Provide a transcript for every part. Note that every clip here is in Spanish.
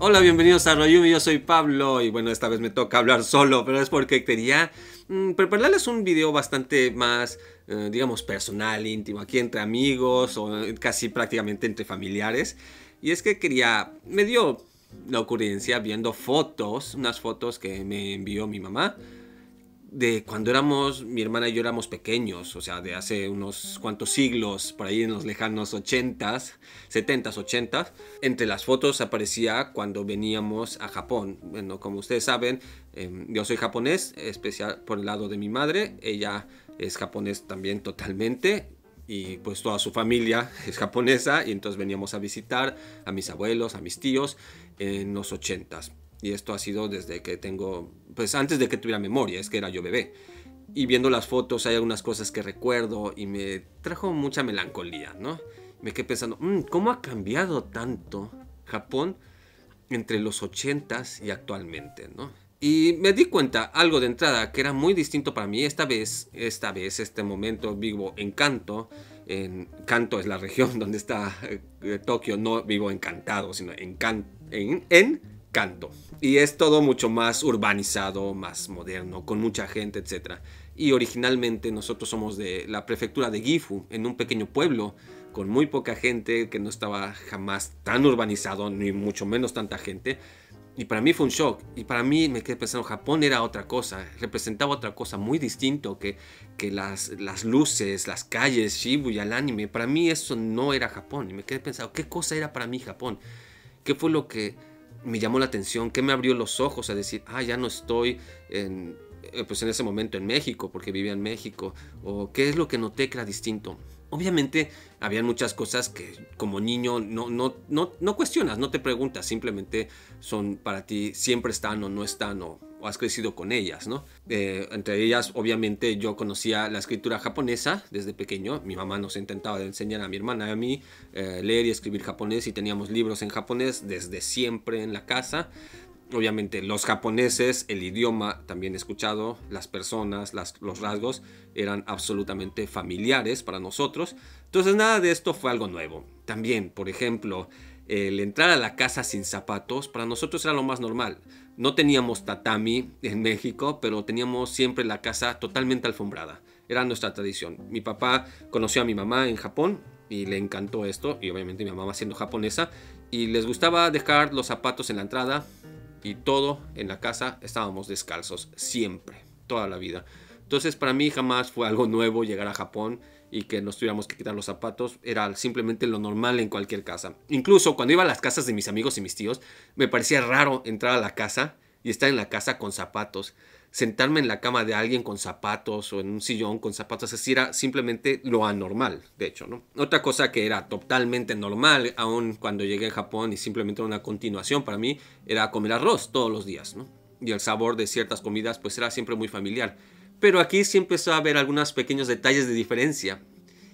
Hola, bienvenidos a Royumi, yo soy Pablo y bueno, esta vez me toca hablar solo, pero es porque quería prepararles un video bastante más, digamos, personal, íntimo, aquí entre amigos o casi prácticamente entre familiares. Y es que me dio la ocurrencia viendo fotos, unas fotos que me envió mi mamá de cuando mi hermana y yo éramos pequeños, o sea, de hace unos cuantos siglos, por ahí en los lejanos 80s, 70s, 80s. Entre las fotos aparecía cuando veníamos a Japón. Bueno, como ustedes saben, yo soy japonés, especial por el lado de mi madre, ella es japonés también totalmente. Y pues toda su familia es japonesa y entonces veníamos a visitar a mis abuelos, a mis tíos en los 80s. Y esto ha sido desde que tengo, pues antes de que tuviera memoria, es que era yo bebé. Y viendo las fotos hay algunas cosas que recuerdo y me trajo mucha melancolía, ¿no? Me quedé pensando, ¿cómo ha cambiado tanto Japón entre los 80s y actualmente, ¿no? Y me di cuenta, algo de entrada, que era muy distinto para mí. Este momento vivo en Kanto. Kanto es la región donde está Tokio. No vivo en Kantado, sino en Kanto. Y es todo mucho más urbanizado, más moderno, con mucha gente, etc. Y originalmente nosotros somos de la prefectura de Gifu, en un pequeño pueblo con muy poca gente, que no estaba jamás tan urbanizado, ni mucho menos tanta gente. Y para mí fue un shock. Y para mí me quedé pensando, Japón era otra cosa, representaba otra cosa muy distinto que las luces, las calles, Shibuya, el anime. Para mí eso no era Japón. Y me quedé pensando, ¿qué cosa era para mí Japón? ¿Qué fue lo que me llamó la atención? ¿Qué me abrió los ojos a decir, ya no estoy pues en ese momento en México, porque vivía en México? ¿O qué es lo que noté que era distinto? Obviamente habían muchas cosas que como niño no cuestionas, no te preguntas, simplemente son para ti, siempre están o no están o has crecido con ellas, ¿no? Entre ellas, obviamente, yo conocía la escritura japonesa desde pequeño. Mi mamá nos intentaba enseñar a mi hermana y a mí leer y escribir japonés y teníamos libros en japonés desde siempre en la casa. Obviamente los japoneses, el idioma también he escuchado, las personas, los rasgos eran absolutamente familiares para nosotros. Entonces nada de esto fue algo nuevo. También, por ejemplo, el entrar a la casa sin zapatos para nosotros era lo más normal. No teníamos tatami en México, pero teníamos siempre la casa totalmente alfombrada. Era nuestra tradición. Mi papá conoció a mi mamá en Japón y le encantó esto, y obviamente mi mamá siendo japonesa, y les gustaba dejar los zapatos en la entrada y todo en la casa estábamos descalzos, siempre, toda la vida. Entonces para mí jamás fue algo nuevo llegar a Japón y que nos tuviéramos que quitar los zapatos. Era simplemente lo normal en cualquier casa. Incluso cuando iba a las casas de mis amigos y mis tíos, me parecía raro entrar a la casa y estar en la casa con zapatos. Sentarme en la cama de alguien con zapatos o en un sillón con zapatos, así era simplemente lo anormal, de hecho, ¿no? Otra cosa que era totalmente normal, aun cuando llegué a Japón y simplemente una continuación para mí, era comer arroz todos los días, ¿no? Y el sabor de ciertas comidas pues era siempre muy familiar. Pero aquí sí empezó a haber algunos pequeños detalles de diferencia.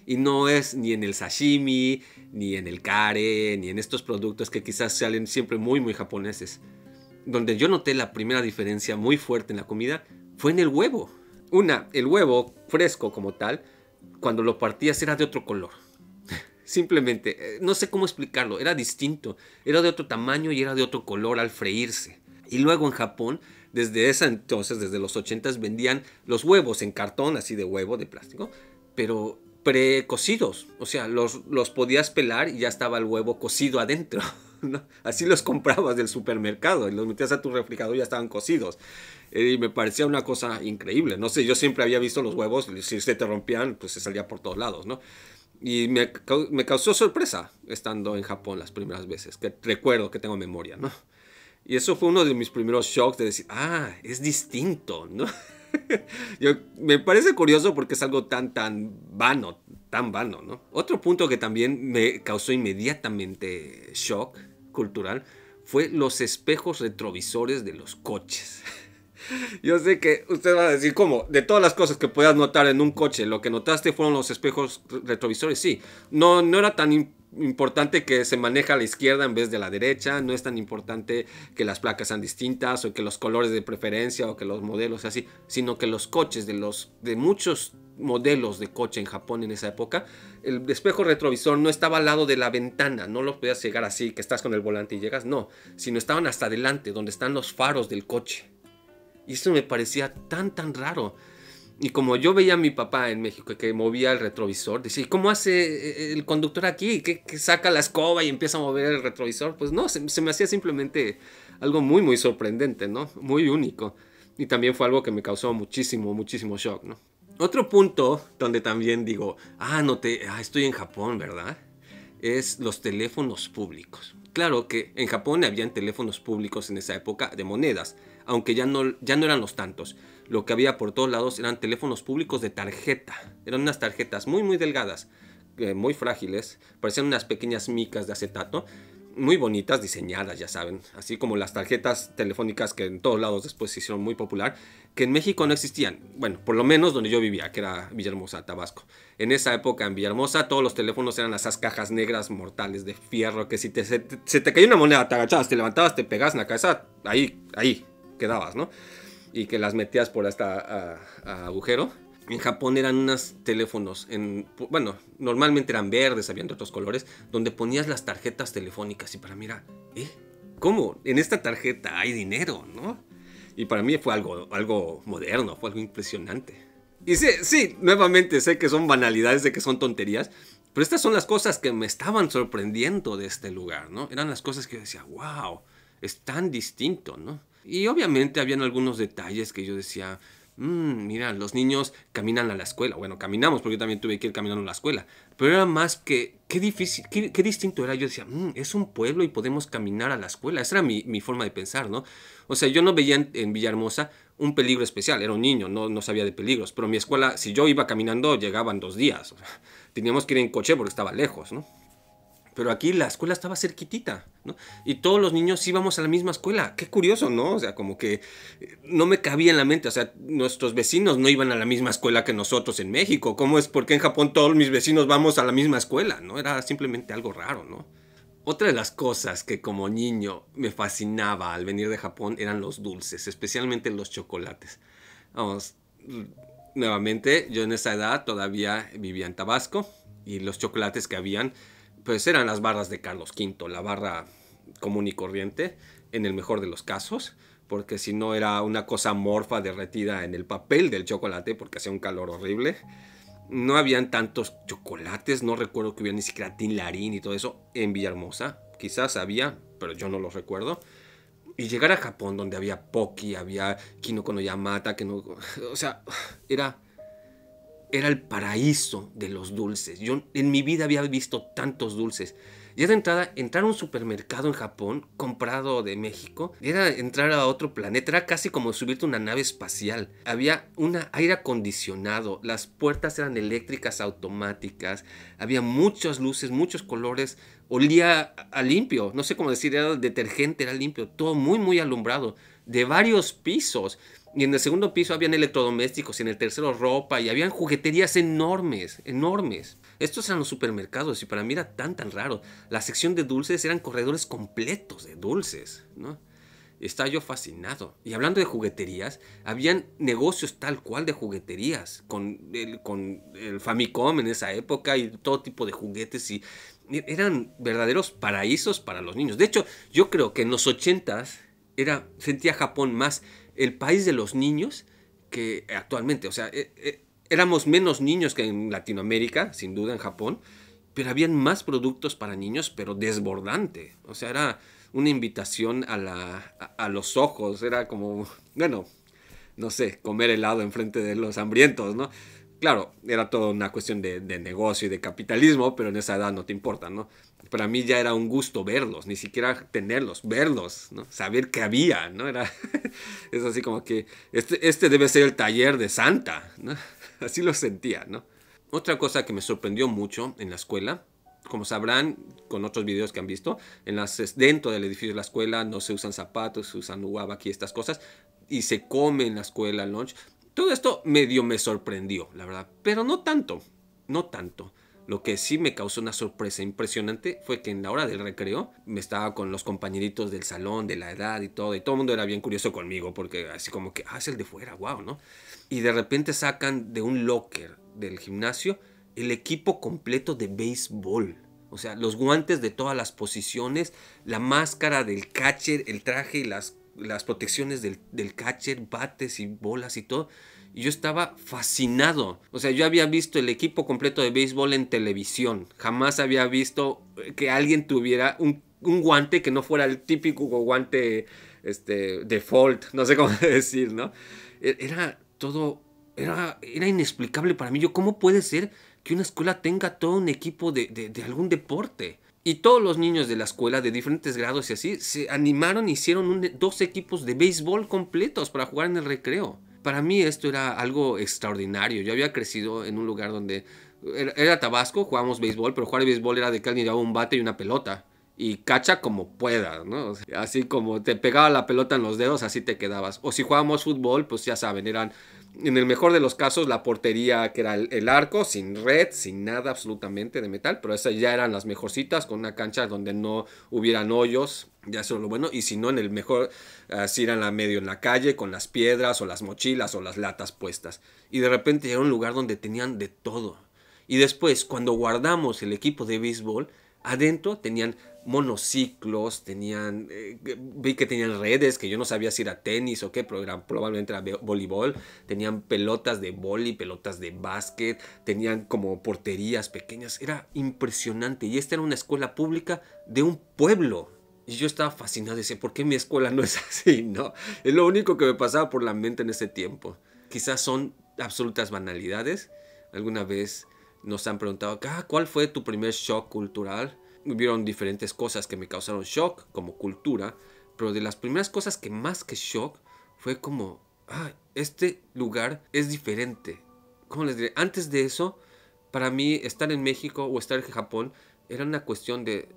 Y no es ni en el sashimi, ni en el kare, ni en estos productos que quizás salen siempre muy, muy japoneses. Donde yo noté la primera diferencia muy fuerte en la comida fue en el huevo. El huevo fresco como tal, cuando lo partías era de otro color. Simplemente, no sé cómo explicarlo, era distinto. Era de otro tamaño y era de otro color al freírse. Y luego en Japón, desde ese entonces, desde los 80s, vendían los huevos en cartón, así de huevo, de plástico, pero precocidos. O sea, los podías pelar y ya estaba el huevo cocido adentro. ¿No? Así los comprabas del supermercado y los metías a tu refrigerador y ya estaban cocidos. Y me parecía una cosa increíble. No sé, yo siempre había visto los huevos, si se te rompían, pues se salía por todos lados, ¿no? Y me causó sorpresa estando en Japón las primeras veces, que recuerdo que tengo memoria, ¿no? Y eso fue uno de mis primeros shocks de decir, es distinto, ¿no? Me parece curioso porque es algo tan vano, ¿no? Otro punto que también me causó inmediatamente shock cultural fue los espejos retrovisores de los coches. Yo sé que usted va a decir, ¿cómo? De todas las cosas que puedas notar en un coche, lo que notaste fueron los espejos retrovisores. Sí, no era tan importante que se maneja a la izquierda en vez de la derecha. No es tan importante que las placas sean distintas o que los colores de preferencia o que los modelos así, sino que los coches de muchos modelos de coche en Japón en esa época, el espejo retrovisor no estaba al lado de la ventana, no lo podías llegar así, que estás con el volante y llegas, no, sino estaban hasta adelante, donde están los faros del coche. Y eso me parecía tan raro. Y como yo veía a mi papá en México que movía el retrovisor, decía, ¿y cómo hace el conductor aquí? ¿Que saca la escoba y empieza a mover el retrovisor? Pues no, se me hacía simplemente algo muy sorprendente, ¿no? Muy único. Y también fue algo que me causó muchísimo shock, ¿no? Otro punto donde también digo, estoy en Japón, ¿verdad? Es los teléfonos públicos. Claro que en Japón habían teléfonos públicos en esa época de monedas, aunque ya no eran los tantos. Lo que había por todos lados eran teléfonos públicos de tarjeta. Eran unas tarjetas muy delgadas, muy frágiles, parecían unas pequeñas micas de acetato, muy bonitas, diseñadas, ya saben, así como las tarjetas telefónicas que en todos lados después se hicieron muy popular, que en México no existían, bueno, por lo menos donde yo vivía, que era Villahermosa, Tabasco. En esa época en Villahermosa todos los teléfonos eran esas cajas negras mortales de fierro, que si se te caía una moneda, te agachabas, te levantabas, te pegabas en la cabeza, ahí quedabas, ¿no? Y que las metías por hasta agujero. En Japón eran unos teléfonos, bueno, normalmente eran verdes, habían de otros colores, donde ponías las tarjetas telefónicas y para mí era, ¿cómo? En esta tarjeta hay dinero, ¿no? Y para mí fue algo moderno, fue algo impresionante. Y sí, nuevamente sé que son banalidades, de que son tonterías, pero estas son las cosas que me estaban sorprendiendo de este lugar, ¿no? Eran las cosas que yo decía, wow, es tan distinto, ¿no? Y obviamente habían algunos detalles que yo decía, mira, los niños caminan a la escuela. Bueno, caminamos porque yo también tuve que ir caminando a la escuela. Pero era más que, qué difícil, qué distinto era. Yo decía, es un pueblo y podemos caminar a la escuela. Esa era mi forma de pensar, ¿no? O sea, yo no veía en Villahermosa un peligro especial. Era un niño, no sabía de peligros. Pero mi escuela, si yo iba caminando, llegaban 2 días. O sea, teníamos que ir en coche porque estaba lejos, ¿no? Pero aquí la escuela estaba cerquitita, ¿no? Y todos los niños íbamos a la misma escuela. Qué curioso, ¿no? O sea, como que no me cabía en la mente. O sea, nuestros vecinos no iban a la misma escuela que nosotros en México. ¿Cómo es? Porque en Japón todos mis vecinos vamos a la misma escuela, ¿no? Era simplemente algo raro, ¿no? Otra de las cosas que como niño me fascinaba al venir de Japón eran los dulces, especialmente los chocolates. Vamos, nuevamente, yo en esa edad todavía vivía en Tabasco y los chocolates que habían pues eran las barras de Carlos V, la barra común y corriente, en el mejor de los casos, porque si no era una cosa amorfa derretida en el papel del chocolate, porque hacía un calor horrible. No habían tantos chocolates, no recuerdo que hubiera ni siquiera Tin Larín y todo eso en Villahermosa. Quizás había, pero yo no los recuerdo. Y llegar a Japón, donde había Pocky, había Kinoko no Yamata, que no, o sea, era el paraíso de los dulces. Yo en mi vida había visto tantos dulces. Ya de entrada, entrar a un supermercado en Japón, comprado de México, era entrar a otro planeta. Era casi como subirte a una nave espacial. Había un aire acondicionado. Las puertas eran eléctricas automáticas. Había muchas luces, muchos colores. Olía a limpio. No sé cómo decir, era detergente, era limpio. Todo muy alumbrado. De varios pisos. Y en el segundo piso habían electrodomésticos, y en el tercero ropa, y habían jugueterías enormes. Estos eran los supermercados, y para mí era tan raro. La sección de dulces eran corredores completos de dulces, ¿no? Y estaba yo fascinado. Y hablando de jugueterías, habían negocios tal cual de jugueterías, con el Famicom en esa época, y todo tipo de juguetes, y eran verdaderos paraísos para los niños. De hecho, yo creo que en los 80s sentía Japón más el país de los niños que actualmente. O sea, éramos menos niños que en Latinoamérica, sin duda en Japón, pero habían más productos para niños, pero desbordante. O sea, era una invitación a los ojos. Era como, bueno, no sé, comer helado enfrente de los hambrientos, ¿no? Claro, era toda una cuestión de negocio y de capitalismo, pero en esa edad no te importa, ¿no? Para mí ya era un gusto verlos, ni siquiera tenerlos, verlos, ¿no? Saber que había, ¿no? Es así como que este debe ser el taller de Santa, ¿no? Así lo sentía, ¿no? Otra cosa que me sorprendió mucho en la escuela, como sabrán con otros videos que han visto, dentro del edificio de la escuela no se usan zapatos, se usan uwabaki, estas cosas, y se come en la escuela el lunch. Todo esto medio me sorprendió, la verdad, pero no tanto. Lo que sí me causó una sorpresa impresionante fue que en la hora del recreo me estaba con los compañeritos del salón, de la edad y todo el mundo era bien curioso conmigo porque así como que, es el de fuera, wow, ¿no? Y de repente sacan de un locker del gimnasio el equipo completo de béisbol. O sea, los guantes de todas las posiciones, la máscara del catcher, el traje y las protecciones del catcher, bates y bolas y todo. Y yo estaba fascinado. O sea, yo había visto el equipo completo de béisbol en televisión. Jamás había visto que alguien tuviera un guante que no fuera el típico guante default. No sé cómo decir, ¿no? Era todo... Era inexplicable para mí. ¿Cómo puede ser que una escuela tenga todo un equipo de algún deporte? Y todos los niños de la escuela de diferentes grados y así se animaron y hicieron 2 equipos de béisbol completos para jugar en el recreo. Para mí esto era algo extraordinario. Yo había crecido en un lugar donde era Tabasco, jugábamos béisbol, pero jugar béisbol era de que alguien llevaba un bate y una pelota. Y cacha como pueda, ¿no? O sea, así como te pegaba la pelota en los dedos, así te quedabas. O si jugábamos fútbol, pues ya saben, eran en el mejor de los casos la portería que era el arco, sin red, sin nada absolutamente de metal, pero esas ya eran las mejorcitas, con una cancha donde no hubieran hoyos, ya eso es lo bueno, y si no en el mejor, así eran medio en la calle, con las piedras o las mochilas o las latas puestas. Y de repente llegó a un lugar donde tenían de todo. Y después, cuando guardamos el equipo de béisbol, adentro tenían monociclos, vi que tenían redes, que yo no sabía si era tenis o qué, pero probablemente era voleibol, tenían pelotas de vóley, pelotas de básquet, tenían como porterías pequeñas, era impresionante. Y esta era una escuela pública de un pueblo. Y yo estaba fascinado, decía, ¿por qué mi escuela no es así? ¿No? Es lo único que me pasaba por la mente en ese tiempo. Quizás son absolutas banalidades. Alguna vez nos han preguntado, ¿cuál fue tu primer shock cultural? Hubieron diferentes cosas que me causaron shock como cultura, pero de las primeras cosas que más que shock fue como, este lugar es diferente. ¿Cómo les diré? Antes de eso, para mí estar en México o estar en Japón era una cuestión de,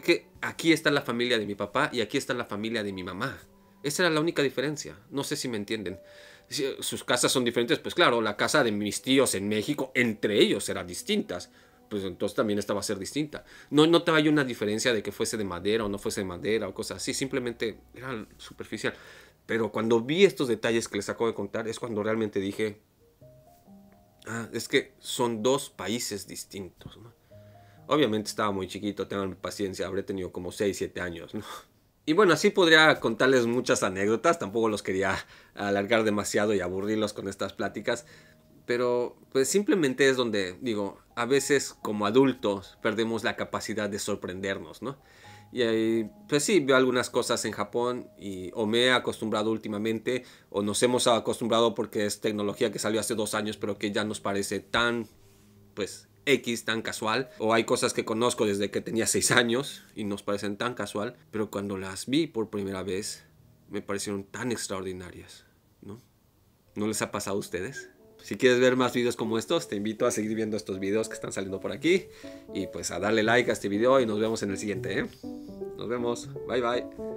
que aquí está la familia de mi papá y aquí está la familia de mi mamá. Esa era la única diferencia. No sé si me entienden. Si sus casas son diferentes, pues claro, la casa de mis tíos en México, entre ellos eran distintas. Pues entonces también esta va a ser distinta. No te vaya una diferencia de que fuese de madera o no fuese de madera o cosas así. Simplemente era superficial. Pero cuando vi estos detalles que les acabo de contar, es cuando realmente dije, es que son 2 países distintos, ¿no? Obviamente estaba muy chiquito, tengan paciencia, habré tenido como 6, 7 años, ¿no? Y bueno, así podría contarles muchas anécdotas, tampoco los quería alargar demasiado y aburrirlos con estas pláticas, pero pues simplemente es donde, digo, a veces como adultos perdemos la capacidad de sorprendernos, ¿no? Y ahí, pues sí, veo algunas cosas en Japón o me he acostumbrado últimamente o nos hemos acostumbrado porque es tecnología que salió hace 2 años pero que ya nos parece tan, pues, tan casual, o hay cosas que conozco desde que tenía 6 años y nos parecen tan casual, pero cuando las vi por primera vez me parecieron tan extraordinarias, ¿no? ¿No les ha pasado a ustedes? Si quieres ver más videos como estos, te invito a seguir viendo estos videos que están saliendo por aquí y pues a darle like a este video y nos vemos en el siguiente, ¿eh? Nos vemos, bye bye.